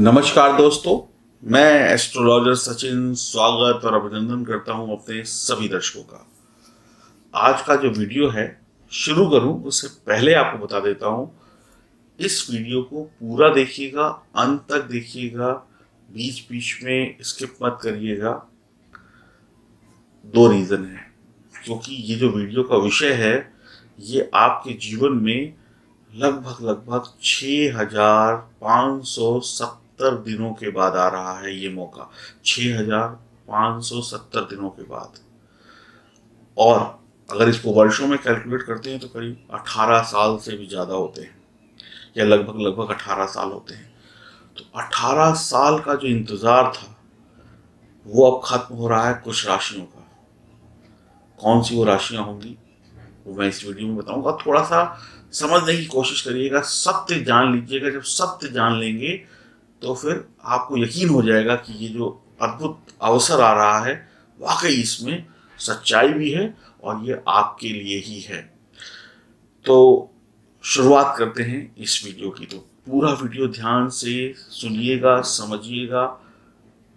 नमस्कार दोस्तों, मैं एस्ट्रोलॉजर सचिन स्वागत और अभिनंदन करता हूं अपने सभी दर्शकों का। आज का जो वीडियो है शुरू करूं उससे पहले आपको बता देता हूं, इस वीडियो को पूरा देखिएगा, अंत तक देखिएगा, बीच बीच में स्किप मत करिएगा। दो रीजन है, क्योंकि ये जो वीडियो का विषय है ये आपके जीवन में लगभग 6570 दिनों के बाद आ रहा है। ये मौका 6570 दिनों के बाद, और अगर इसको वर्षों में कैलकुलेट करते हैं तो करीब 18 साल से भी ज़्यादा होते हैं, या लगभग 18 साल होते हैं। तो 18 साल का जो इंतज़ार था वो अब खत्म हो रहा है कुछ राशियों का। कौन सी वो राशियां होंगी वो मैं इस वीडियो में बताऊंगा। थोड़ा सा समझने की कोशिश करिएगा, सत्य जान लीजिएगा। जब सत्य जान लेंगे तो फिर आपको यकीन हो जाएगा कि ये जो अद्भुत अवसर आ रहा है वाकई इसमें सच्चाई भी है और ये आपके लिए ही है। तो शुरुआत करते हैं इस वीडियो की। तो पूरा वीडियो ध्यान से सुनिएगा, समझिएगा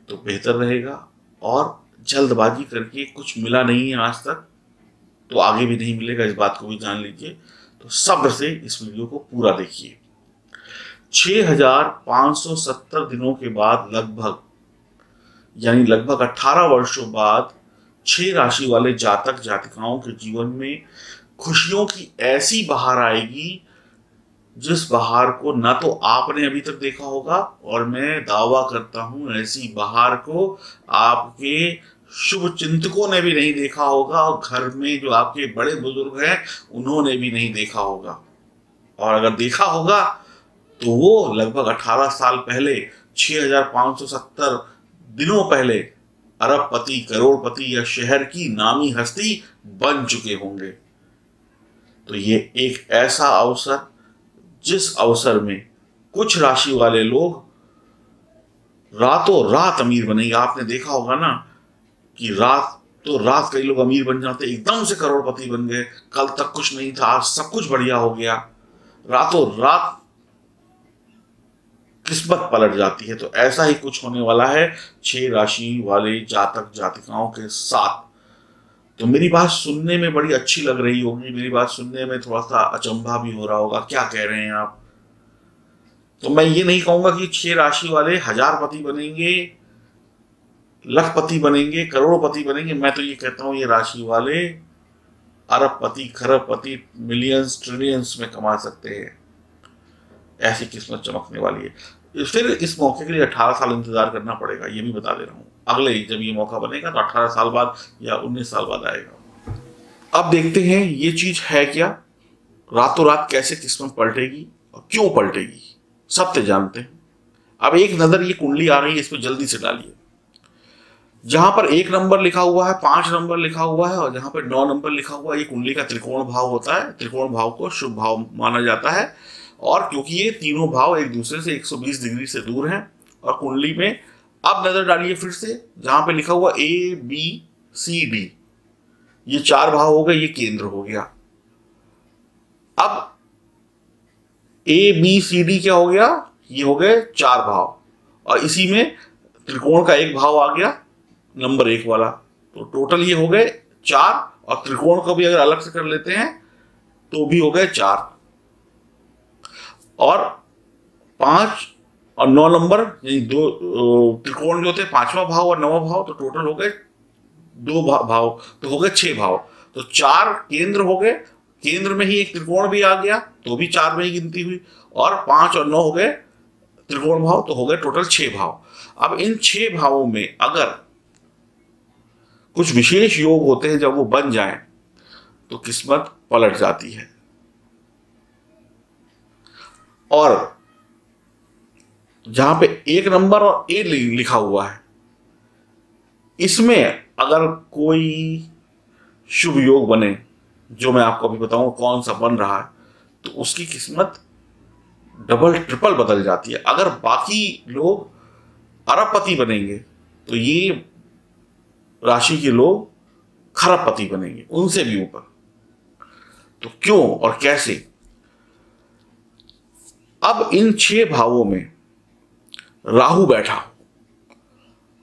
तो बेहतर रहेगा। और जल्दबाजी करके कुछ मिला नहीं है आज तक, तो आगे भी नहीं मिलेगा, इस बात को भी जान लीजिए। तो सब्र से इस वीडियो को पूरा देखिए। 6570 दिनों के बाद यानी लगभग 18 वर्षों बाद 6 राशि वाले जातक जातिकाओं के जीवन में खुशियों की ऐसी बहार आएगी जिस बहार को ना तो आपने अभी तक देखा होगा, और मैं दावा करता हूं ऐसी बहार को आपके शुभ चिंतकों ने भी नहीं देखा होगा, और घर में जो आपके बड़े बुजुर्ग हैं उन्होंने भी नहीं देखा होगा। और अगर देखा होगा तो वो लगभग 18 साल पहले, 6570 दिनों पहले अरबपति, करोड़पति या शहर की नामी हस्ती बन चुके होंगे। तो ये एक ऐसा अवसर, जिस अवसर में कुछ राशि वाले लोग रातों रात अमीर बनेंगे। आपने देखा होगा ना कि रात कई लोग अमीर बन जाते, एकदम से करोड़पति बन गए। कल तक कुछ नहीं था, आज सब कुछ बढ़िया हो गया। रातों रात किस्मत पलट जाती है। तो ऐसा ही कुछ होने वाला है 6 राशि वाले जातक जातिकाओं के साथ। तो मेरी बात सुनने में बड़ी अच्छी लग रही होगी, मेरी बात सुनने में थोड़ा सा अचंभा भी हो रहा होगा, क्या कह रहे हैं आप। तो मैं ये नहीं कहूंगा कि 6 राशि वाले हजारपति बनेंगे, लखपति बनेंगे, करोड़पति बनेंगे। मैं तो ये कहता हूं ये राशि वाले अरबपति, खरबपति, मिलियंस, ट्रिलियंस में कमा सकते हैं। ऐसी किस्मत चमकने वाली है। फिर इस मौके के लिए 18 साल इंतजार करना पड़ेगा, ये भी बता दे रहा हूं। अगले जब ये मौका बनेगा तो 18 साल बाद या 19 साल बाद आएगा। अब देखते हैं ये चीज है क्या, रातों रात कैसे किस्मत पलटेगी और क्यों पलटेगी, सत्य जानते हैं। अब एक नजर ये कुंडली आ रही है, इस पर जल्दी से डालिए। जहां पर 1 नंबर लिखा हुआ है, 5 नंबर लिखा हुआ है और जहां पर 9 नंबर लिखा हुआ है, ये कुंडली का त्रिकोण भाव होता है। त्रिकोण भाव को शुभ भाव माना जाता है, और क्योंकि ये तीनों भाव एक दूसरे से 120 डिग्री से दूर हैं। और कुंडली में अब नजर डालिए फिर से, जहां पे लिखा हुआ ABCD, ये 4 भाव हो गए, ये केंद्र हो गया। अब ABCD क्या हो गया, ये हो गए 4 भाव, और इसी में त्रिकोण का एक भाव आ गया, नंबर 1 वाला। तो टोटल ये हो गए 4, और त्रिकोण को भी अगर अलग से कर लेते हैं तो भी हो गए 4। और 5 और 9 नंबर, यानी 2 त्रिकोण जो थे, 5वां भाव और 9वां भाव, तो टोटल हो गए 2 भाव, तो हो गए 6 भाव। तो 4 केंद्र हो गए, केंद्र में ही एक त्रिकोण भी आ गया तो भी 4 में ही गिनती हुई, और 5 और 9 हो गए त्रिकोण भाव, तो हो गए टोटल 6 भाव। अब इन 6 भावों में अगर कुछ विशेष योग होते हैं, जब वो बन जाएं तो किस्मत पलट जाती है। और जहां पे 1 नंबर और A लिखा हुआ है, इसमें अगर कोई शुभ योग बने, जो मैं आपको अभी बताऊंगा कौन सा बन रहा है, तो उसकी किस्मत डबल ट्रिपल बदल जाती है। अगर बाकी लोग अरबपति बनेंगे तो ये राशि के लोग खरबपति बनेंगे, उनसे भी ऊपर। तो क्यों और कैसे? अब इन 6 भावों में राहु बैठा हो,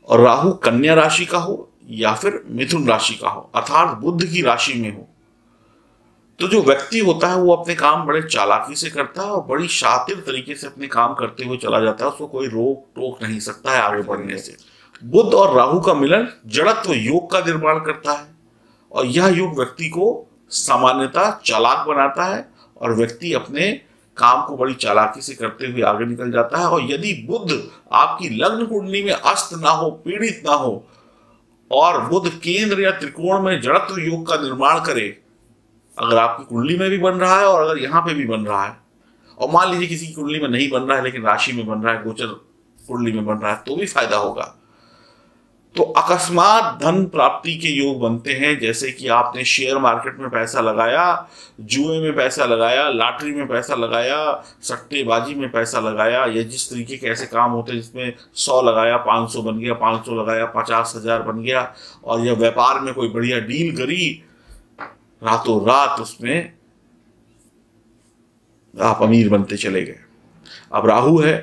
और राहु कन्या राशि का हो या फिर मिथुन राशि का हो, अर्थात बुध की राशि में हो, तो जो व्यक्ति होता है वो अपने काम बड़े चालाकी से करता है और बड़ी शातिर तरीके से अपने काम करते हुए चला जाता है। उसको कोई रोक टोक नहीं सकता है आगे बढ़ने से। बुध और राहु का मिलन जड़त्व योग का निर्माण करता है, और यह योग व्यक्ति को सामान्यतः चालाक बनाता है और व्यक्ति अपने काम को बड़ी चालाकी से करते हुए आगे निकल जाता है। और यदि बुध आपकी लग्न कुंडली में अस्त ना हो, पीड़ित ना हो, और बुध केंद्र या त्रिकोण में जड़त्व योग का निर्माण करे, अगर आपकी कुंडली में भी बन रहा है और अगर यहाँ पे भी बन रहा है, और मान लीजिए किसी की कुंडली में नहीं बन रहा है लेकिन राशि में बन रहा है, गोचर कुंडली में बन रहा है, तो भी फायदा होगा। तो अकस्मात धन प्राप्ति के योग बनते हैं, जैसे कि आपने शेयर मार्केट में पैसा लगाया, जुए में पैसा लगाया, लॉटरी में पैसा लगाया, सट्टेबाजी में पैसा लगाया, या जिस तरीके के ऐसे काम होते हैं जिसमें 100 लगाया 500 बन गया, 500 लगाया 50,000 बन गया, और यह व्यापार में कोई बढ़िया डील करी, रातों रात उसमें आप अमीर बनते चले गए। अब राहु है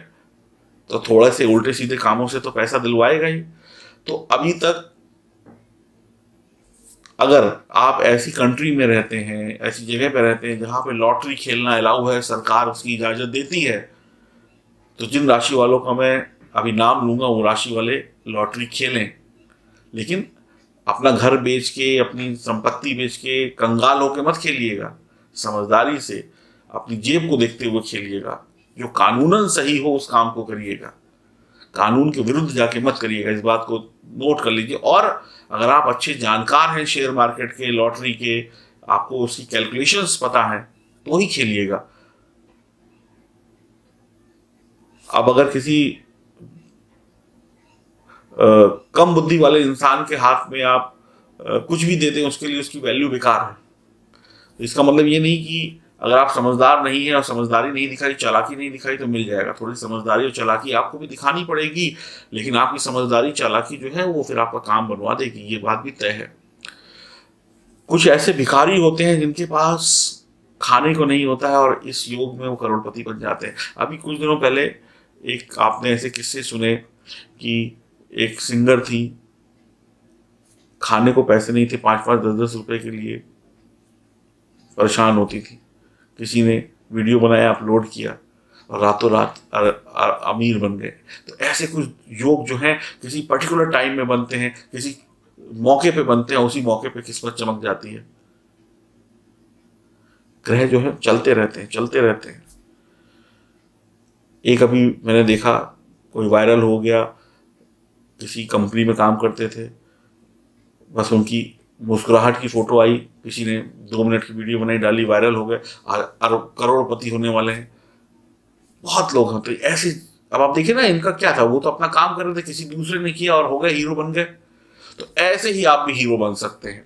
तो थोड़े से उल्टे सीधे कामों से तो पैसा दिलवाएगा ही। तो अभी तक अगर आप ऐसी कंट्री में रहते हैं, ऐसी जगह पे रहते हैं जहां पे लॉटरी खेलना अलाउ है, सरकार उसकी इजाजत देती है, तो जिन राशि वालों का मैं अभी नाम लूंगा वो राशि वाले लॉटरी खेलें, लेकिन अपना घर बेच के, अपनी संपत्ति बेच के कंगाल होकर मत खेलिएगा। समझदारी से अपनी जेब को देखते हुए खेलिएगा। जो कानूनन सही हो उस काम को करिएगा, कानून के विरुद्ध जाके मत करिएगा। इस बात को नोट कर लीजिए। और अगर आप अच्छे जानकार हैं शेयर मार्केट के, लॉटरी के, आपको उसकी कैलकुलेशंस पता है, तो ही खेलिएगा। अब अगर किसी कम बुद्धि वाले इंसान के हाथ में आप कुछ भी देते हैं, उसके लिए उसकी वैल्यू बेकार है। तो इसका मतलब ये नहीं कि अगर आप समझदार नहीं है और समझदारी नहीं दिखाई, चालाकी नहीं दिखाई, तो मिल जाएगा। थोड़ी समझदारी और चालाकी आपको भी दिखानी पड़ेगी, लेकिन आपकी समझदारी चालाकी जो है वो फिर आपका काम बनवा देगी, ये बात भी तय है। कुछ ऐसे भिखारी होते हैं जिनके पास खाने को नहीं होता है और इस योग में वो करोड़पति बन जाते हैं। अभी कुछ दिनों पहले एक आपने ऐसे किस्से सुने कि एक सिंगर थी, खाने को पैसे नहीं थे, 5-5, 10-10 रुपए के लिए परेशान होती थी। किसी ने वीडियो बनाया, अपलोड किया और रातों रात अमीर बन गए। तो ऐसे कुछ योग जो हैं किसी पर्टिकुलर टाइम में बनते हैं, किसी मौके पे बनते हैं, उसी मौके पे किस्मत चमक जाती है। ग्रह जो है चलते रहते हैं, चलते रहते हैं। एक अभी मैंने देखा, कोई वायरल हो गया, किसी कंपनी में काम करते थे, बस उनकी मुस्कुराहट की फोटो आई, किसी ने 2 मिनट की वीडियो बनाई, डाली, वायरल हो गए, करोड़पति होने वाले हैं। बहुत लोग होते ऐसे। अब आप देखिए ना, इनका क्या था, वो तो अपना काम कर रहे थे, किसी दूसरे ने किया और हो गए, हीरो बन गए। तो ऐसे ही आप भी हीरो बन सकते हैं।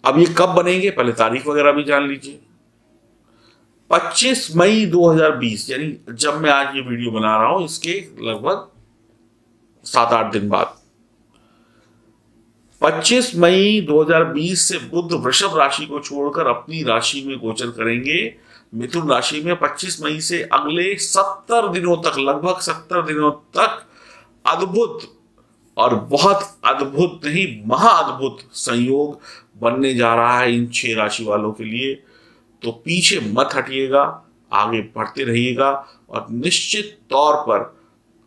अब ये कब बनेंगे, पहले तारीख वगैरह भी जान लीजिए। 25 मई 2020, यानी जब मैं आज ये वीडियो बना रहा हूं इसके लगभग 7-8 दिन बाद, 25 मई 2020 से बुध वृषभ राशि को छोड़कर अपनी राशि में गोचर करेंगे, मिथुन राशि में। 25 मई से अगले 70 दिनों तक, लगभग 70 दिनों तक अद्भुत, और बहुत अद्भुत नहीं, महाअद्भुत संयोग बनने जा रहा है इन 6 राशि वालों के लिए। तो पीछे मत हटिएगा, आगे बढ़ते रहिएगा और निश्चित तौर पर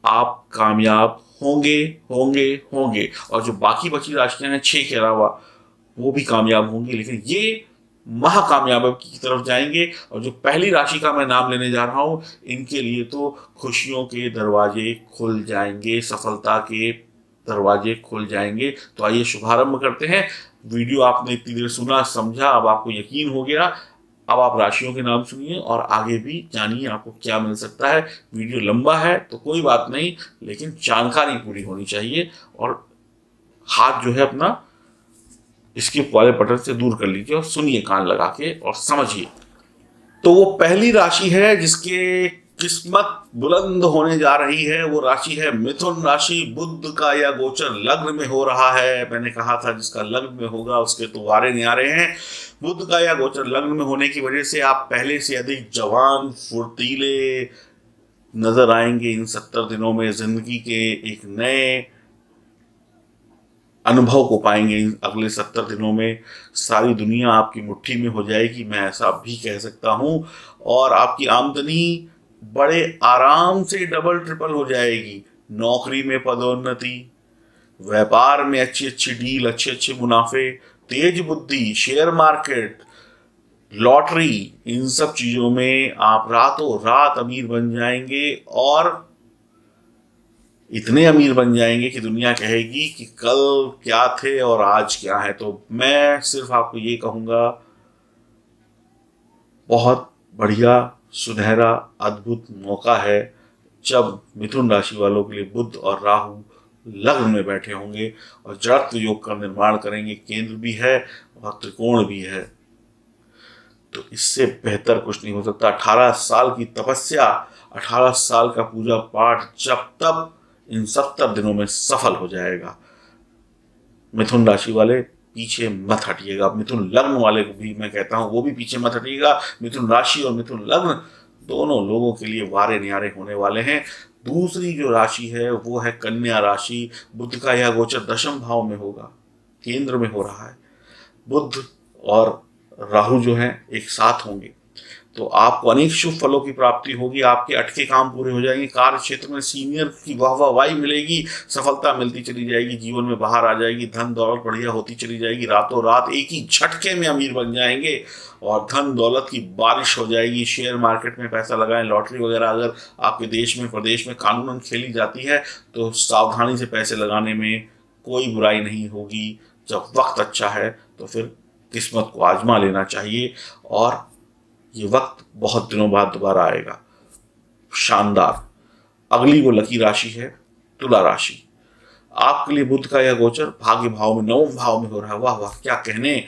आप कामयाब होंगे होंगे होंगे। और जो बाकी बची राशियां हैं 6 के अलावा, वो भी कामयाब होंगी, लेकिन ये महाकामयाबी की तरफ जाएंगे। और जो पहली राशि का मैं नाम लेने जा रहा हूं, इनके लिए तो खुशियों के दरवाजे खुल जाएंगे, सफलता के दरवाजे खुल जाएंगे। तो आइए शुभारंभ करते हैं। वीडियो आपने इतनी देर सुना, समझा, अब आपको यकीन हो गया। अब आप राशियों के नाम सुनिए और आगे भी जानिए आपको क्या मिल सकता है। वीडियो लंबा है तो कोई बात नहीं, लेकिन जानकारी पूरी होनी चाहिए। और हाथ जो है अपना स्किप वाले बटन से दूर कर लीजिए और सुनिए कान लगा के और समझिए। तो वो पहली राशि है जिसके किस्मत बुलंद होने जा रही है, वो राशि है मिथुन राशि। बुध का यह गोचर लग्न में हो रहा है। मैंने कहा था जिसका लग्न में होगा उसके तो वारे न्यारे हैं। बुध का यह गोचर लग्न में होने की वजह से आप पहले से अधिक जवान, फुर्तीले, नजर आएंगे इन 70 दिनों में। जिंदगी के एक नए अनुभव को पाएंगे इन अगले 70 दिनों में। सारी दुनिया आपकी मुट्ठी में हो जाएगी, मैं ऐसा भी कह सकता हूं। और आपकी आमदनी बड़े आराम से डबल ट्रिपल हो जाएगी। नौकरी में पदोन्नति, व्यापार में अच्छी अच्छी डील, अच्छे अच्छे मुनाफे, तेज बुद्धि, शेयर मार्केट, लॉटरी, इन सब चीजों में आप रातों रात अमीर बन जाएंगे। और इतने अमीर बन जाएंगे कि दुनिया कहेगी कि कल क्या थे और आज क्या है। तो मैं सिर्फ आपको ये कहूंगा, बहुत बढ़िया, सुनहरा, अद्भुत मौका है जब मिथुन राशि वालों के लिए बुध और राहु लग्न में बैठे होंगे और जड़त्व योग का निर्माण करेंगे। केंद्र भी है और त्रिकोण भी है, तो इससे बेहतर कुछ नहीं हो सकता। 18 साल की तपस्या, 18 साल का पूजा पाठ जब तब इन 70 दिनों में सफल हो जाएगा। मिथुन राशि वाले पीछे मत हटिएगा। मिथुन लग्न वाले को भी मैं कहता हूं, वो भी पीछे मत हटिएगा। मिथुन राशि और मिथुन लग्न दोनों लोगों के लिए वारे न्यारे होने वाले हैं। दूसरी जो राशि है वो है कन्या राशि। बुध का यह गोचर दशम भाव में होगा, केंद्र में हो रहा है। बुध और राहु जो हैं एक साथ होंगे, तो आपको अनेक शुभ फलों की प्राप्ति होगी। आपके अटके काम पूरे हो जाएंगे। कार्य क्षेत्र में सीनियर की वाहवाही मिलेगी, सफलता मिलती चली जाएगी, जीवन में बाहर आ जाएगी, धन दौलत बढ़िया होती चली जाएगी। रातों रात एक ही झटके में अमीर बन जाएंगे और धन दौलत की बारिश हो जाएगी। शेयर मार्केट में पैसा लगाएं, लॉटरी वगैरह अगर आपके देश में प्रदेश में कानूनन खेली जाती है तो सावधानी से पैसे लगाने में कोई बुराई नहीं होगी। जब वक्त अच्छा है तो फिर किस्मत को आजमा लेना चाहिए और ये वक्त बहुत दिनों बाद दोबारा आएगा। शानदार। अगली वो लकी राशि है तुला राशि। आपके लिए बुध का यह गोचर भाग्य भाव में, नवम भाव में हो रहा है। वाह वाह, क्या कहने।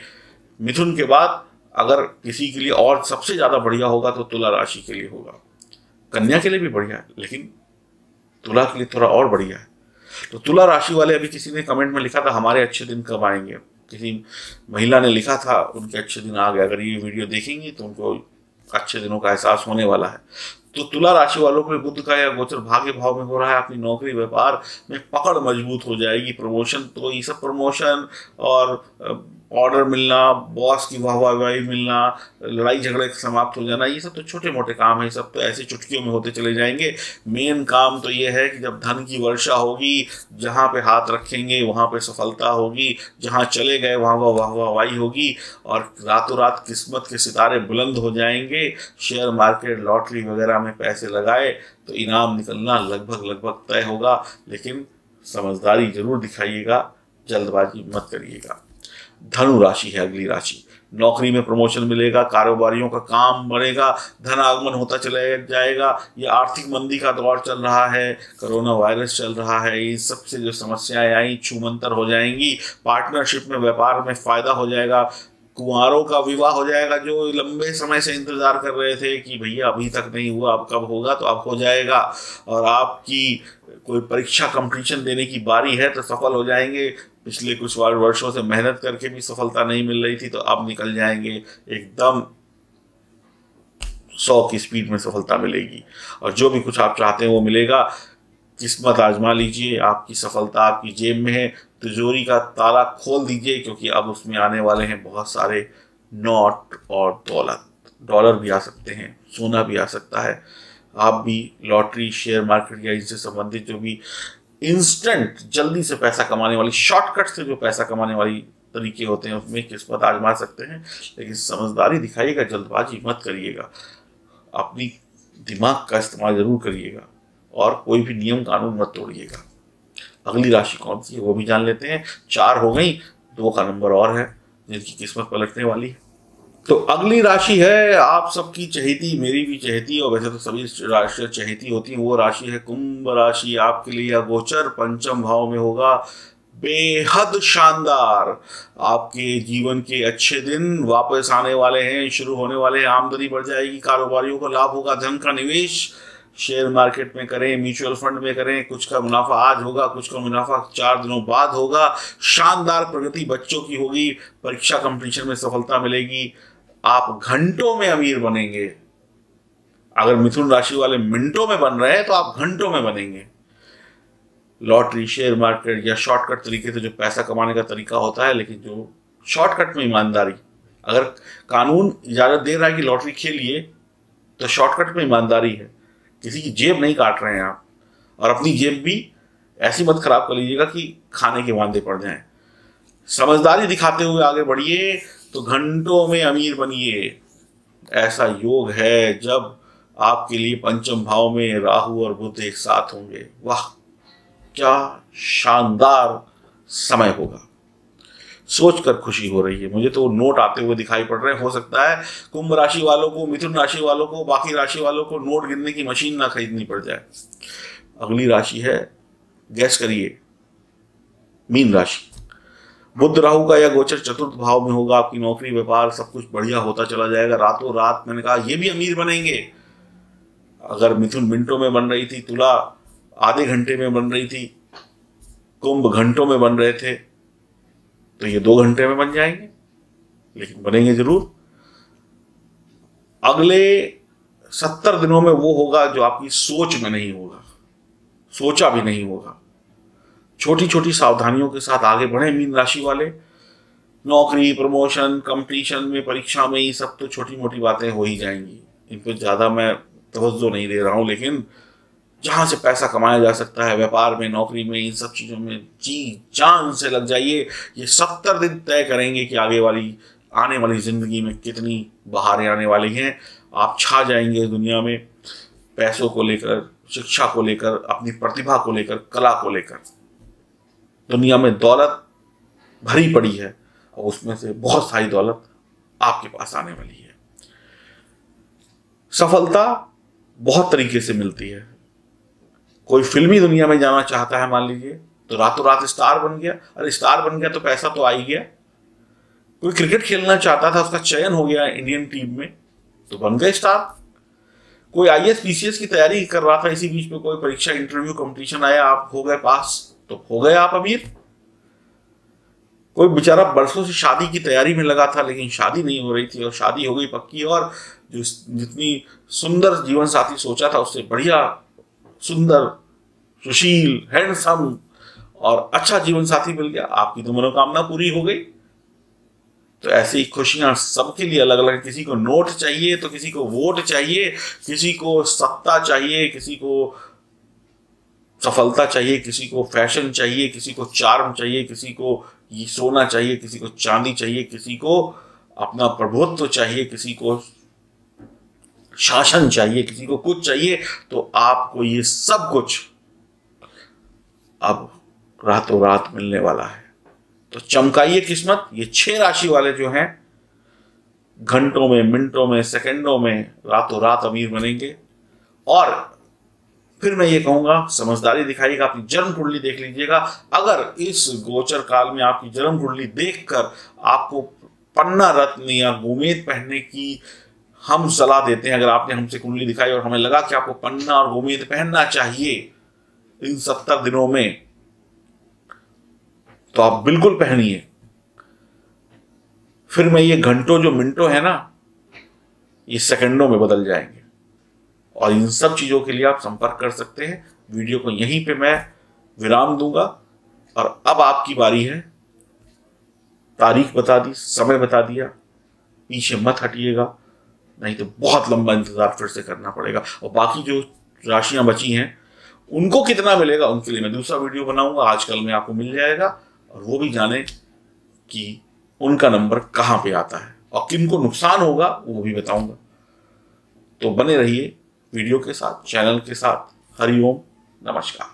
मिथुन के बाद अगर किसी के लिए और सबसे ज्यादा बढ़िया होगा तो तुला राशि के लिए होगा। कन्या के लिए भी बढ़िया है, लेकिन तुला के लिए थोड़ा और बढ़िया है। तो तुला राशि वाले, अभी किसी ने कमेंट में लिखा था हमारे अच्छे दिन कब आएंगे, किसी महिला ने लिखा था उनके अच्छे दिन आ गए। अगर ये वीडियो देखेंगी तो उनको अच्छे दिनों का एहसास होने वाला है। तो तुला राशि वालों के बुध का यह गोचर भाग्य भाव में हो रहा है। अपनी नौकरी व्यापार में पकड़ मजबूत हो जाएगी। प्रमोशन, तो ये सब प्रमोशन और ऑर्डर मिलना, बॉस की वाहवाही मिलना, लड़ाई झगड़े समाप्त हो जाना, ये सब तो छोटे मोटे काम है। ये सब तो ऐसे चुटकियों में होते चले जाएंगे। मेन काम तो ये है कि जब धन की वर्षा होगी, जहाँ पे हाथ रखेंगे वहाँ पे सफलता होगी, जहाँ चले गए वहाँ वाहवाही होगी और रातों रात किस्मत के सितारे बुलंद हो जाएंगे। शेयर मार्केट, लॉटरी वगैरह में पैसे लगाए तो इनाम निकलना लगभग तय होगा। लेकिन समझदारी जरूर दिखाइएगा, जल्दबाजी मत करिएगा। धनु राशि है अगली राशि। नौकरी में प्रमोशन मिलेगा, कारोबारियों का काम बढ़ेगा, धन आगमन होता चला जाएगा। ये आर्थिक मंदी का दौर चल रहा है, कोरोना वायरस चल रहा है, इन सबसे जो समस्याएं आई छूमंतर हो जाएंगी। पार्टनरशिप में, व्यापार में फायदा हो जाएगा। कुंवारों का विवाह हो जाएगा, जो लंबे समय से इंतजार कर रहे थे कि भैया अभी तक नहीं हुआ, अब कब होगा, तो अब हो जाएगा। और आपकी कोई परीक्षा कंपटीशन देने की बारी है तो सफल हो जाएंगे। पिछले कुछ वर्षों से मेहनत करके भी सफलता नहीं मिल रही थी तो अब निकल जाएंगे। एकदम 100 की स्पीड में सफलता मिलेगी और जो भी कुछ आप चाहते हैं वो मिलेगा। किस्मत आजमा लीजिए, आपकी सफलता आपकी जेब में है। तिजोरी का ताला खोल दीजिए, क्योंकि अब उसमें आने वाले हैं बहुत सारे नोट और दौलत। डॉलर भी आ सकते हैं, सोना भी आ सकता है। आप भी लॉटरी, शेयर मार्केट या इनसे संबंधित जो भी इंस्टेंट जल्दी से पैसा कमाने वाली, शॉर्टकट से जो पैसा कमाने वाली तरीके होते हैं उसमें किस्मत आजमा सकते हैं। लेकिन समझदारी दिखाइएगा, जल्दबाजी मत करिएगा, अपनी दिमाग का इस्तेमाल जरूर करिएगा और कोई भी नियम कानून मत तोड़िएगा। अगली राशि कौन सी है वो भी जान लेते हैं। 4 हो गई, 2 का नंबर और है जिनकी किस्मत पलटने वाली है। तो अगली राशि है आप सबकी चहेती, मेरी भी चहेती, और वैसे तो सभी राशि चहेती होती हैं। वो राशि है कुंभ राशि। आपके लिए यह गोचर पंचम भाव में होगा। बेहद शानदार। आपके जीवन के अच्छे दिन वापस आने वाले हैं, शुरू होने वाले हैं। आमदनी बढ़ जाएगी, कारोबारियों को लाभ होगा। धन का निवेश शेयर मार्केट में करें, म्यूचुअल फंड में करें। कुछ का मुनाफा आज होगा, कुछ का मुनाफा 4 दिनों बाद होगा। शानदार प्रगति बच्चों की होगी। परीक्षा कंपटीशन में सफलता मिलेगी। आप घंटों में अमीर बनेंगे। अगर मिथुन राशि वाले मिनटों में बन रहे हैं तो आप घंटों में बनेंगे। लॉटरी, शेयर मार्केट या शॉर्टकट तरीके से जो पैसा कमाने का तरीका होता है, लेकिन जो शॉर्टकट में ईमानदारी, अगर कानून इजाजत दे रहा है कि लॉटरी खेलिए तो शॉर्टकट में ईमानदारी है। किसी की जेब नहीं काट रहे हैं आप, और अपनी जेब भी ऐसी मत खराब कर लीजिएगा कि खाने के वांदे पड़ जाएं। समझदारी दिखाते हुए आगे बढ़िए तो घंटों में अमीर बनिए। ऐसा योग है जब आपके लिए पंचम भाव में राहु और बुध एक साथ होंगे। वाह, क्या शानदार समय होगा। सोचकर खुशी हो रही है। मुझे तो नोट आते हुए दिखाई पड़ रहे हैं। हो सकता है कुंभ राशि वालों को, मिथुन राशि वालों को, बाकी राशि वालों को नोट गिनने की मशीन ना खरीदनी पड़ जाए। अगली राशि है, गैस करिए, मीन राशि। बुध राहु का यह गोचर चतुर्थ भाव में होगा। आपकी नौकरी, व्यापार सब कुछ बढ़िया होता चला जाएगा। रातों रात मैंने कहा ये भी अमीर बनेंगे। अगर मिथुन मिनटों में बन रही थी, तुला आधे घंटे में बन रही थी, कुंभ घंटों में बन रहे थे, तो ये 2 घंटे में बन जाएंगे, लेकिन बनेंगे जरूर। अगले 70 दिनों में वो होगा जो आपकी सोच में नहीं होगा, सोचा भी नहीं होगा। छोटी छोटी सावधानियों के साथ आगे बढ़े मीन राशि वाले। नौकरी, प्रमोशन, कंपटीशन में, परीक्षा में, ये सब तो छोटी मोटी बातें हो ही जाएंगी, इन पर ज्यादा मैं तवज्जो नहीं दे रहा हूं। लेकिन जहां से पैसा कमाया जा सकता है, व्यापार में, नौकरी में, इन सब चीजों में जी जान से लग जाइए। ये 70 दिन तय करेंगे कि आने वाली जिंदगी में कितनी बहारें आने वाली हैं। आप छा जाएंगे इस दुनिया में, पैसों को लेकर, शिक्षा को लेकर, अपनी प्रतिभा को लेकर, कला को लेकर। दुनिया में दौलत भरी पड़ी है और उसमें से बहुत सारी दौलत आपके पास आने वाली है। सफलता बहुत तरीके से मिलती है। कोई फिल्मी दुनिया में जाना चाहता है मान लीजिए, तो रातों रात स्टार बन गया। अरे स्टार बन गया तो पैसा तो आ ही गया। कोई क्रिकेट खेलना चाहता था, उसका चयन हो गया इंडियन टीम में, तो बन गए स्टार। कोई आईएएस पीसीएस की तैयारी कर रहा था, इसी बीच में कोई परीक्षा, इंटरव्यू, कंपटीशन आया, आप हो गए पास, तो हो गए आप अमीर। कोई बेचारा बरसों से शादी की तैयारी में लगा था, लेकिन शादी नहीं हो रही थी और शादी हो गई पक्की, और जो जितनी सुंदर जीवन साथी सोचा था उससे बढ़िया सुंदर, सुशील, हैंडसम और अच्छा जीवन साथी मिल गया, आपकी तो मनोकामना पूरी हो गई। तो ऐसी खुशियां सबके लिए अलग अलग। किसी को नोट चाहिए तो किसी को वोट चाहिए, किसी को सत्ता चाहिए, किसी को सफलता चाहिए, किसी को फैशन चाहिए, किसी को चार्म चाहिए, किसी को ये सोना चाहिए, किसी को चांदी चाहिए, किसी को अपना प्रभुत्व चाहिए, किसी को शासन चाहिए, किसी को कुछ चाहिए। तो आपको ये सब कुछ अब रातों रात मिलने वाला है। तो चमकाइए किस्मत। ये 6 राशि वाले जो हैं घंटों में, मिनटों में, सेकंडों में रातों रात अमीर बनेंगे। और फिर मैं ये कहूंगा, समझदारी दिखाइएगा, अपनी जन्म कुंडली देख लीजिएगा। अगर इस गोचर काल में आपकी जन्म कुंडली देखकर आपको पन्ना रत्न या गोमेद पहनने की हम सलाह देते हैं, अगर आपने हमसे कुंडली दिखाई और हमें लगा कि आपको पन्ना और गोमेद पहनना चाहिए इन 70 दिनों में, तो आप बिल्कुल पहनिए। फिर मैं ये घंटों जो मिनटों है ना, ये सेकंडों में बदल जाएंगे। और इन सब चीजों के लिए आप संपर्क कर सकते हैं। वीडियो को यहीं पे मैं विराम दूंगा और अब आपकी बारी है। तारीख बता दी, समय बता दिया, पीछे मत हटिएगा, नहीं तो बहुत लंबा इंतजार फिर से करना पड़ेगा। और बाकी जो राशियां बची हैं उनको कितना मिलेगा, उनके लिए मैं दूसरा वीडियो बनाऊंगा, आजकल में आपको मिल जाएगा। और वो भी जाने कि उनका नंबर कहां पे आता है और किनको नुकसान होगा वो भी बताऊंगा। तो बने रहिए वीडियो के साथ, चैनल के साथ। हरिओम, नमस्कार।